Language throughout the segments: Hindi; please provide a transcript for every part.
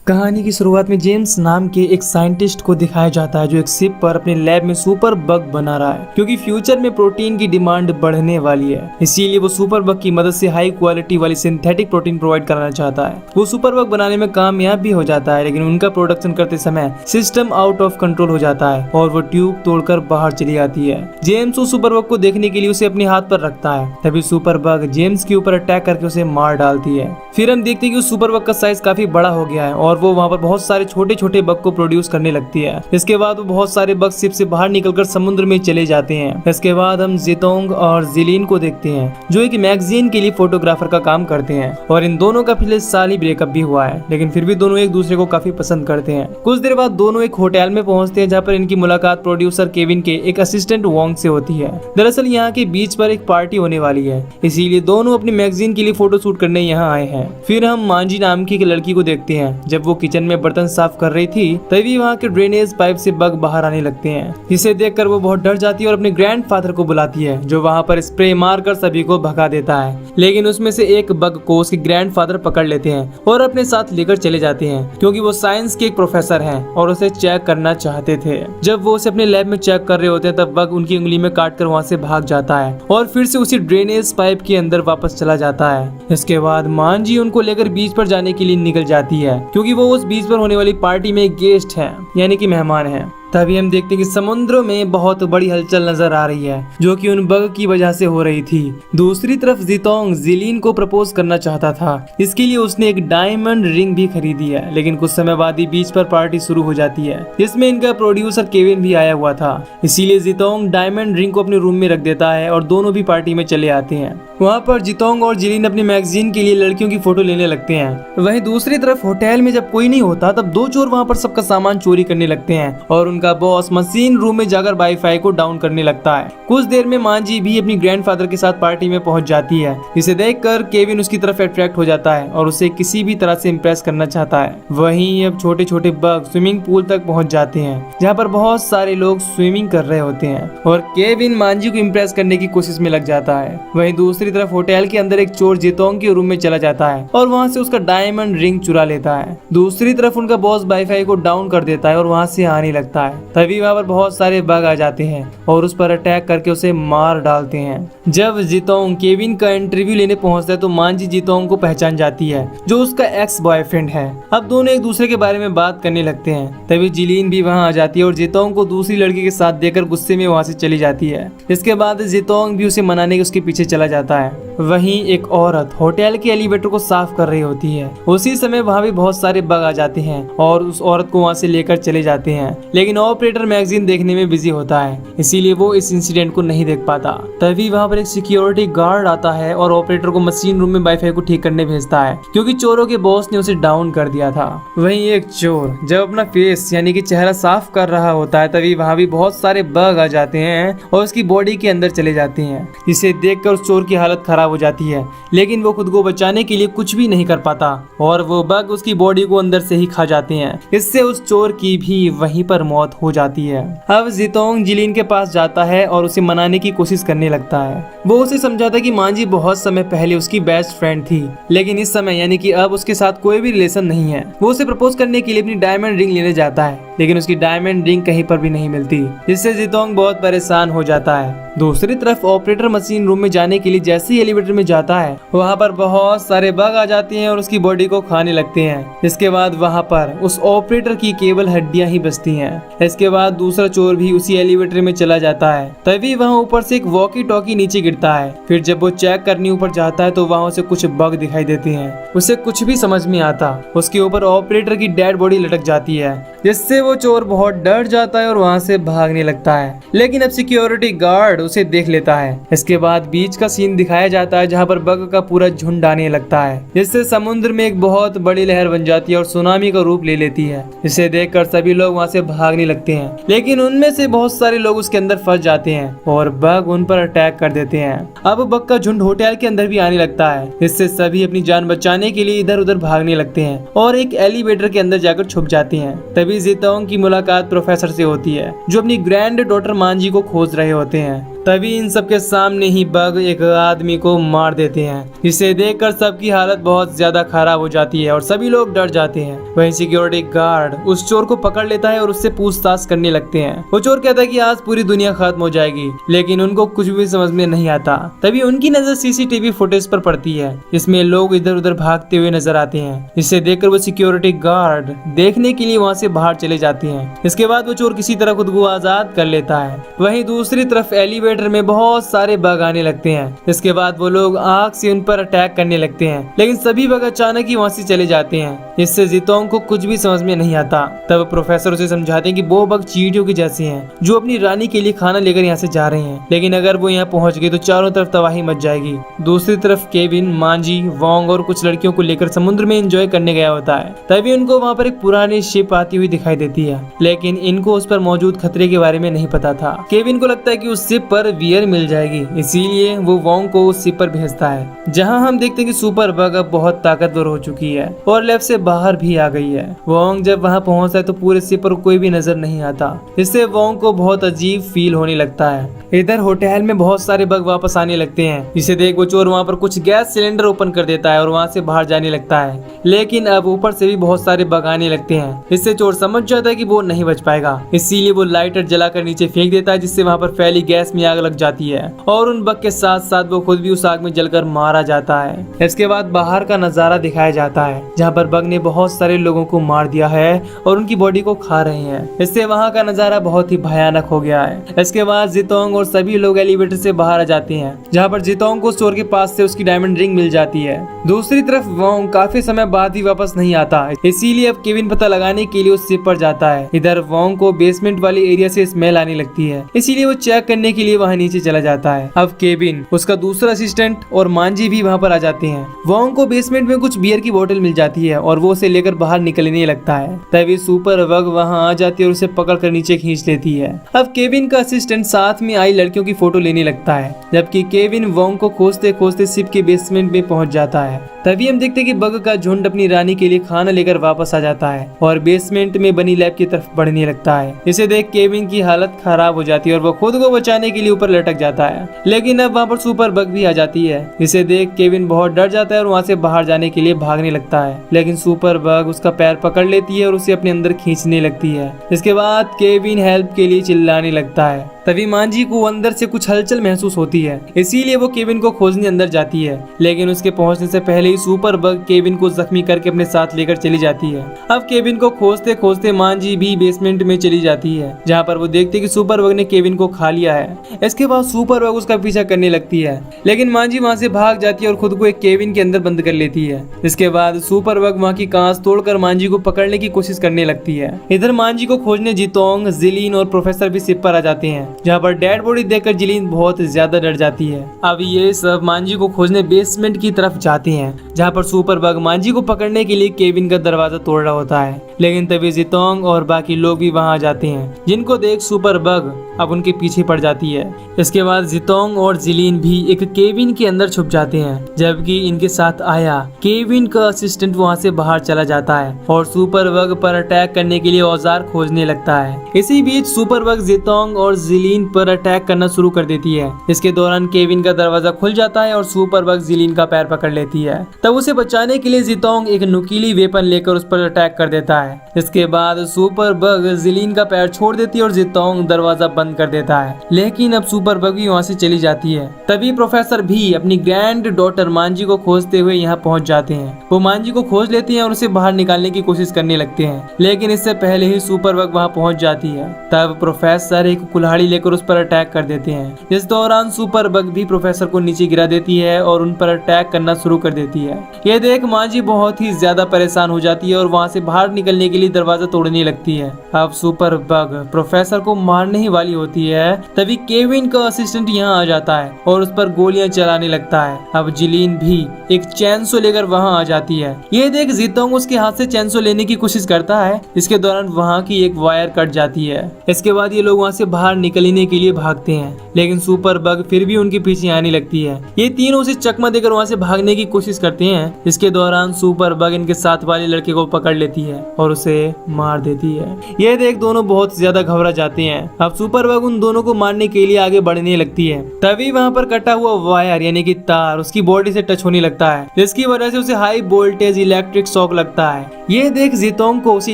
कहानी की शुरुआत में जेम्स नाम के एक साइंटिस्ट को दिखाया जाता है जो एक शिप पर अपने लैब में सुपर बग बना रहा है, क्योंकि फ्यूचर में प्रोटीन की डिमांड बढ़ने वाली है। इसीलिए वो सुपर बग की मदद से हाई क्वालिटी वाली सिंथेटिक प्रोटीन प्रोवाइड कराना चाहता है। वो सुपर बग बनाने में कामयाब भी हो जाता है, लेकिन उनका प्रोडक्शन करते समय सिस्टम आउट ऑफ कंट्रोल हो जाता है और वो ट्यूब तोड़कर बाहर चली आती है। जेम्स उस सुपर बग को देखने के लिए उसे अपने हाथ पर रखता है, तभी सुपर बग जेम्स के ऊपर अटैक करके उसे मार डालती है। फिर हम देखते हैं कि उस सुपर बग का साइज काफी बड़ा हो गया है और वो वहाँ पर बहुत सारे छोटे छोटे बग को प्रोड्यूस करने लगती है। इसके बाद वो बहुत सारे बग शिप से बाहर निकलकर समुद्र में चले जाते हैं। इसके बाद हम जितोंग और जिलीन को देखते हैं जो एक मैगजीन के लिए फोटोग्राफर का काम करते हैं और इन दोनों का पिछले साल ही ब्रेकअप भी हुआ है, लेकिन फिर भी दोनों एक दूसरे को काफी पसंद करते हैं। कुछ देर बाद दोनों एक होटल में पहुंचते हैं जहाँ पर इनकी मुलाकात प्रोड्यूसर केविन के एक असिस्टेंट वोंग से होती है। दरअसल यहाँ के बीच पर एक पार्टी होने वाली है, इसीलिए दोनों अपनी मैगजीन के लिए फोटो शूट करने यहाँ आए हैं। फिर हम मांजी नाम की एक लड़की को देखते हैं। जब वो किचन में बर्तन साफ कर रही थी तभी वहाँ के ड्रेनेज पाइप से बग बाहर आने लगते हैं, जिसे देखकर वो बहुत डर जाती है और अपने ग्रैंडफादर को बुलाती है जो वहाँ पर स्प्रे मारकर सभी को भगा देता है। लेकिन उसमें से एक बग को उसके ग्रैंडफादर पकड़ लेते हैं और अपने साथ लेकर चले जाते हैं, क्योंकि वो साइंस के एक प्रोफेसर हैं और उसे चेक करना चाहते थे। जब वो उसे अपने लैब में चेक कर रहे होते हैं तब बग उनकी उंगली में काट कर वहाँ से भाग जाता है और फिर से उसी ड्रेनेज पाइप के अंदर वापस चला जाता है। इसके बाद मांजी उनको लेकर बीच पर जाने के लिए निकल जाती है, क्योंकि वो उस बीच पर होने वाली पार्टी में गेस्ट हैं, यानी कि मेहमान हैं। तभी हम देखते हैं कि समुद्र में बहुत बड़ी हलचल नजर आ रही है जो कि उन बग की वजह से हो रही थी। दूसरी तरफ जितोंग जिलीन को प्रपोज करना चाहता था, इसके लिए उसने एक डायमंड रिंग भी खरीदी है। लेकिन कुछ समय बाद ही बीच पर पार्टी शुरू हो जाती है, जिसमें इनका प्रोड्यूसर केविन भी आया हुआ था। इसीलिए जितोंग डायमंड रिंग को अपने रूम में रख देता है और दोनों भी पार्टी में चले आते हैं। वहाँ पर जितोंग और जिलीन अपनी मैगजीन के लिए लड़कियों की फोटो लेने लगते हैं। वहीं दूसरी तरफ होटल में जब कोई नहीं होता तब दो चोर वहाँ पर सबका सामान चोरी करने लगते हैं और उनका बॉस मशीन रूम में जाकर वाईफाई को डाउन करने लगता है। कुछ देर में मांजी भी अपनी ग्रैंडफादर के साथ पार्टी में पहुंच जाती है, जिसे देखकर केविन उसकी तरफ अट्रैक्ट हो जाता है और उसे किसी भी तरह से इम्प्रेस करना चाहता है। वहीं अब छोटे छोटे बग स्विमिंग पूल तक पहुंच जाते हैं जहां पर बहुत सारे लोग स्विमिंग कर रहे होते हैं और केविन मांजी को इम्प्रेस करने की कोशिश में लग जाता है। वहीं दूसरी तरफ होटल के अंदर एक चोर जितोंग के रूम में चला जाता है और वहाँ से उसका डायमंड रिंग चुरा लेता है। दूसरी तरफ उनका बॉस वाईफाई को डाउन कर देता है और वहाँ से आने लगता है। तभी वहाँ पर बहुत सारे बग आ जाते हैं और उस पर अटैक करके उसे मार डालते हैं। जब जितोंग केविन का इंटरव्यू लेने पहुंचता है तो मांजी जितोंग को पहचान जाती है जो उसका एक्स बॉयफ्रेंड है। अब दोनों एक दूसरे के बारे में बात करने लगते हैं। तभी जिलीन भी वहां आ जाती है और जितोंग को दूसरी लड़की के साथ देखकर गुस्से में वहां से चली जाती है। इसके बाद जितोंग भी उसे मनाने के उसके पीछे चला जाता है। वहीं एक औरत होटल के एलिवेटर को साफ कर रही होती है। उसी समय वहाँ भी बहुत सारे बग आ जाते हैं और उस औरत को वहाँ से लेकर चले जाते हैं, लेकिन ऑपरेटर मैगजीन देखने में बिजी होता है, इसीलिए वो इस इंसिडेंट को नहीं देख पाता। तभी वहाँ पर एक सिक्योरिटी गार्ड आता है और ऑपरेटर को मशीन रूम में वाईफाई को ठीक करने भेजता है, क्योंकि चोरों के बॉस ने उसे डाउन कर दिया था। वहीं एक चोर जब अपना फेस यानी कि चेहरा साफ कर रहा होता है तभी वहाँ भी बहुत सारे बग आ जाते हैं और उसकी बॉडी के अंदर चले जाते हैं, जिसे देखकर उस चोर की हालत खराब हो जाती है। लेकिन वो खुद को बचाने के लिए कुछ भी नहीं कर पाता और वो बग उसकी बॉडी को अंदर से ही खा जाते हैं। इससे उस चोर की भी वहीं पर मौत हो जाती है। अब जितोंग जिलीन के पास जाता है और उसे मनाने की कोशिश करने लगता है। वो उसे समझाता है कि मांजी बहुत समय पहले उसकी बेस्ट फ्रेंड थी, लेकिन इस समय यानी कि अब उसके साथ कोई भी रिलेशन नहीं है। वो उसे प्रपोज करने के लिए अपनी डायमंड रिंग लेने जाता है, लेकिन उसकी डायमंड रिंग कहीं पर भी नहीं मिलती, जिससे जितोंग बहुत परेशान हो जाता है। दूसरी तरफ ऑपरेटर मशीन रूम में जाने के लिए जैसे ही एलिवेटर में जाता है वहाँ पर बहुत सारे बग आ जाते हैं और उसकी बॉडी को खाने लगते हैं। इसके बाद वहाँ पर उस ऑपरेटर की केवल हड्डियां ही बचती हैं। इसके बाद दूसरा चोर भी उसी एलिवेटर में चला जाता है। तभी वहाँ ऊपर से एक वॉकी टॉकी नीचे गिरता है। फिर जब वो चेक करने ऊपर जाता है तो वहाँ उसे कुछ बग दिखाई देते हैं। उसे कुछ भी समझ में आता, उसके ऊपर ऑपरेटर की डेड बॉडी लटक जाती है, जिससे वो चोर बहुत डर जाता है और वहाँ से भागने लगता है। लेकिन अब सिक्योरिटी गार्ड उसे देख लेता है। इसके बाद बीच का सीन दिखाया जाता है जहाँ पर बग का पूरा झुंड आने लगता है, जिससे समुद्र में एक बहुत बड़ी लहर बन जाती है और सुनामी का रूप ले लेती है। इसे देखकर सभी लोग वहाँ से भागने लगते हैं, लेकिन उनमें से बहुत सारे लोग उसके अंदर फंस जाते हैं और बग उन पर अटैक कर देते हैं। अब बग का झुंड होटल के अंदर भी आने लगता है, जिससे सभी अपनी जान बचाने के लिए इधर उधर भागने लगते हैं और एक एलिवेटर के अंदर जाकर छुप जाते हैं। तभी जितोंग की मुलाकात प्रोफेसर से होती है जो अपनी ग्रैंड डॉटर मांजी को खोज रहे होते हैं। तभी इन सबके सामने ही बग एक आदमी को मार देते हैं, जिसे देखकर सबकी हालत बहुत ज्यादा खराब हो जाती है और सभी लोग डर जाते हैं। वहीं सिक्योरिटी गार्ड उस चोर को पकड़ लेता है और उससे पूछताछ करने लगते हैं। वो चोर कहता है कि आज पूरी दुनिया खत्म हो जाएगी, लेकिन उनको कुछ भी समझ में नहीं आता। तभी उनकी नजर सीसीटीवी फुटेज पर पड़ती है, जिसमें लोग इधर उधर भागते हुए नजर आते हैं। इसे देखकर वो सिक्योरिटी गार्ड देखने के लिए वहाँ से बाहर चले जाते हैं। इसके बाद वो चोर किसी तरह खुद को आजाद कर लेता है। वहीं दूसरी तरफ एलिवेटर में बहुत सारे बग आने लगते हैं। इसके बाद वो लोग आग से उन पर अटैक करने लगते हैं, लेकिन सभी बग अचानक ही वहाँ से चले जाते हैं। इससे जितोंग को कुछ भी समझ में नहीं आता। तब प्रोफेसर उसे समझाते हैं कि वो बग चींटियों के जैसे हैं, जो अपनी रानी के लिए खाना लेकर यहाँ से जा रहे हैं, लेकिन अगर वो यहाँ पहुँच गए तो चारों तरफ तबाही मच जाएगी। दूसरी तरफ केविन, मांजी, वोंग और कुछ लड़कियों को लेकर समुद्र में एंजॉय करने गया होता है। तभी उनको वहाँ पर एक पुरानी शिप आती हुई दिखाई देती है, लेकिन इनको उस पर मौजूद खतरे के बारे में नहीं पता था। केविन को लगता है कि उस शिप पर वियर मिल जाएगी, इसीलिए वो वोंग को उस शिप पर भेजता है, जहाँ हम देखते हैं कि सुपर बग अब बहुत ताकतवर हो चुकी है और लैब से बाहर भी आ गई है। वोंग जब वहाँ पहुँचता है तो पूरे शिप पर कोई भी नजर नहीं आता। इससे वोंग को बहुत अजीब फील होने लगता है। इधर होटल में बहुत सारे बग वापस आने लगते हैं, जिसे देख वो चोर वहाँ पर कुछ गैस सिलेंडर ओपन कर देता है और वहाँ से बाहर जाने लगता है, लेकिन अब ऊपर से भी बहुत सारे बग आने लगते हैं। इससे चोर समझ जाता है कि वो नहीं बच पाएगा, इसीलिए वो लाइटर जलाकर नीचे फेंक देता है, जिससे वहाँ पर फैली गैस में आग लग जाती है और उन बग के साथ साथ वो खुद भी उस आग में जलकर मारा जाता है। इसके बाद बाहर का नजारा दिखाया जाता है, जहाँ पर बग ने बहुत सारे लोगों को मार दिया है और उनकी बॉडी को खा रहे हैं। इससे वहाँ का नजारा बहुत ही भयानक हो गया है। इसके बाद जितोंग और सभी लोग एलिवेटर से बाहर आ जाते हैं, जहाँ पर जितोंग को चोर के पास से उसकी डायमंड रिंग मिल जाती है। दूसरी तरफ वोंग काफी समय बाद ही वापस नहीं आता, इसीलिए अब केविन पता लगाने के लिए उस शिप पर जाता है। इधर वोंग को बेसमेंट वाले एरिया से स्मेल आने लगती है, इसीलिए वो चेक करने के लिए वहाँ नीचे चला जाता है। अब केविन, उसका दूसरा असिस्टेंट और मांजी भी वहाँ पर आ जाते हैं। वोंग को बेसमेंट में कुछ बियर की बोतल मिल जाती है और वो उसे लेकर बाहर निकलने लगता है। तभी सुपर बग वहाँ आ जाती है और उसे पकड़ कर नीचे खींच लेती है। अब केविन का असिस्टेंट साथ में आई लड़कियों की फोटो लेने लगता है, जबकि केविन वोंग को खोजते खोजते शिप के बेसमेंट में पहुंच जाता है। तभी हम देखते हैं कि बग का झुंड अपनी रानी के लिए खाना लेकर वापस आ जाता है और बेसमेंट में बनी लैब की तरफ बढ़ने लगता है। इसे देख केविन की हालत खराब हो जाती है और वो खुद को बचाने के लिए ऊपर लटक जाता है, लेकिन अब वहाँ पर सुपर बग भी आ जाती है। इसे देख केविन बहुत डर जाता है और वहाँ से बाहर जाने के लिए भागने लगता है, लेकिन सुपर बग उसका पैर पकड़ लेती है और उसे अपने अंदर खींचने लगती है। इसके बाद केविन हेल्प के लिए चिल्लाने लगता है। तभी मांजी को अंदर से कुछ हलचल महसूस होती है, इसीलिए वो केविन को खोजने अंदर जाती है, लेकिन उसके पहुंचने से पहले ही सुपर बग केविन को जख्मी करके अपने साथ लेकर चली जाती है। अब केविन को खोजते खोजते मांजी भी बेसमेंट में चली जाती है, जहाँ पर वो देखते कि सुपर बग ने केविन को खा लिया है। इसके बाद सुपर बग उसका पीछा करने लगती है, लेकिन मांजी वहाँ से भाग जाती है और खुद को एक केविन के अंदर बंद कर लेती है। इसके बाद सुपर बग वहाँ की कांच तोड़कर मांजी को पकड़ने की कोशिश करने लगती है। इधर मांजी को खोजने जितोंग, जिलीन और प्रोफेसर भी शिप पर आ जाते हैं, जहाँ पर डेड बॉडी देखकर जिलीन बहुत ज्यादा डर जाती है। अब ये सब मांजी को खोजने बेसमेंट की तरफ जाते हैं, जहाँ पर सुपर बग मांजी को पकड़ने के लिए केविन का दरवाजा तोड़ रहा होता है, लेकिन तभी जितोंग और बाकी लोग भी वहाँ आ जाते हैं, जिनको देख सुपर बग अब उनके पीछे पड़ जाती है। इसके बाद जितोंग और जिलीन भी एक केविन के अंदर छुप जाते हैं, जबकि इनके साथ आया केविन का असिस्टेंट वहाँ से बाहर चला जाता है और सुपर बग पर अटैक करने के लिए औजार खोजने लगता है। इसी बीच सुपर बग जितोंग और जिलीन पर अटैक करना शुरू कर देती है। इसके दौरान केविन का दरवाजा खुल जाता है और सुपर बग जिलीन का पैर पकड़ लेती है। तब उसे बचाने के लिए जितोंग एक नुकीली वेपन लेकर उस पर अटैक कर देता है। इसके बाद सुपर बग जिलीन का पैर छोड़ देती है और जितोंग दरवाजा बंद कर देता है, लेकिन अब सुपर बग भी वहाँ से चली जाती है। तभी प्रोफेसर भी अपनी ग्रैंड डॉटर मांजी को खोजते हुए यहाँ पहुँच जाते हैं। वो मांजी को खोज लेती है और उसे बाहर निकालने की कोशिश करने लगते हैं, लेकिन इससे पहले ही सुपर बग वहाँ पहुँच जाती है। तब प्रोफेसर एक कुल्हाड़ी लेकर उस पर अटैक कर देते हैं। इस दौरान सुपर बग भी प्रोफेसर को नीचे गिरा देती है और उन पर अटैक करना शुरू कर देती है। ये देख मांजी बहुत ही ज्यादा परेशान हो जाती है और वहाँ से बाहर निकलने के लिए दरवाजा तोड़ने लगती है। अब सुपर बग प्रोफेसर को मारने ही वाली होती है, तभी केविन का असिस्टेंट यहाँ आ जाता है और उस पर गोलियां चलाने लगता है। अब जिलीन भी एक चैनसो लेकर वहाँ आ जाती है। ये देख जितोंग उसके हाथ से चैनसो लेने की कोशिश करता है। इसके दौरान वहाँ की एक वायर कट जाती है। इसके बाद ये लोग वहाँ से बाहर निकलने के लिए भागते हैं, लेकिन सुपर बग फिर भी उनके पीछे आने लगती है। ये तीनों उसे चकमा देकर वहाँ से भागने की कोशिश करते हैं। इसके दौरान सुपर बग इनके साथ वाले लड़के को पकड़ लेती है और उसे मार देती है। ये देख दोनों बहुत ज्यादा घबरा जाते हैं। अब सुपर सुपर बग उन दोनों को मारने के लिए आगे बढ़ने लगती है। तभी वहाँ पर कटा हुआ वायर यानी कि तार उसकी बॉडी से टच होने लगता है, जिसकी वजह से उसे हाई वोल्टेज इलेक्ट्रिक शॉक लगता है। ये देख जितोंग को उसे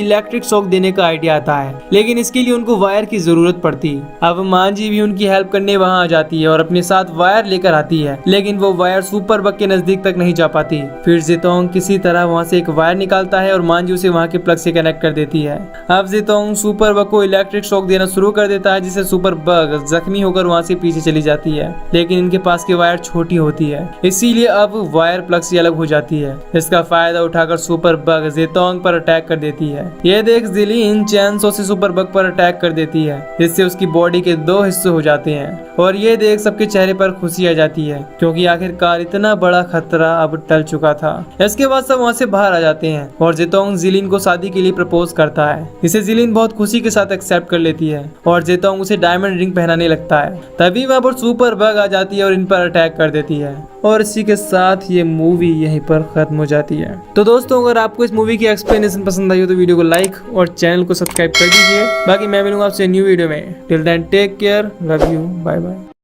इलेक्ट्रिक शॉक देने का आइडिया आता है, लेकिन इसके लिए उनको वायर की जरूरत पड़ती। अब मांजी भी उनकी हेल्प करने वहाँ आ जाती है और अपने साथ वायर लेकर आती है, लेकिन वो वायर सुपर बग के नजदीक तक नहीं जा पाती। फिर जितोंग किसी तरह वहाँ से एक वायर निकालता है और मांजी उसे वहाँ के प्लग से कनेक्ट कर देती है। अब जितोंग सुपर बग को इलेक्ट्रिक शॉक देना शुरू कर देता है, जिससे सुपर बग जख्मी होकर वहाँ से पीछे चली जाती है, लेकिन इनके पास की वायर छोटी होती है, इसीलिए अब वायर प्लग से अलग हो जाती है। इसका फायदा उठाकर सुपर बग जितोंग पर अटैक कर देती है। यह देख जिलीन चैनसो से सुपर बग पर अटैक कर देती है, जिससे उसकी बॉडी के 2 हिस्से हो जाते हैं। और ये देख सबके चेहरे पर खुशी आ जाती है, क्योंकि आखिरकार इतना बड़ा खतरा अब टल चुका था। इसके बाद सब वहाँ से बाहर आ जाते हैं और जितोंग जिलीन को शादी के लिए प्रपोज करता है। इसे जिलीन बहुत खुशी के साथ एक्सेप्ट कर लेती है और जितोंग उसे डायमंड रिंग पहनाने लगता है। तभी वहाँ पर सुपर बग आ जाती है और इन पर अटैक कर देती है, और इसी के साथ ये मूवी यहीं पर खत्म हो जाती है। तो दोस्तों, अगर आपको इस मूवी की एक्सप्लेनेशन पसंद आई हो तो वीडियो को लाइक और चैनल को सब्सक्राइब कर दीजिए। बाकी मैं मिलूंगा आपसे न्यू वीडियो में। Till then take care, love you, bye bye.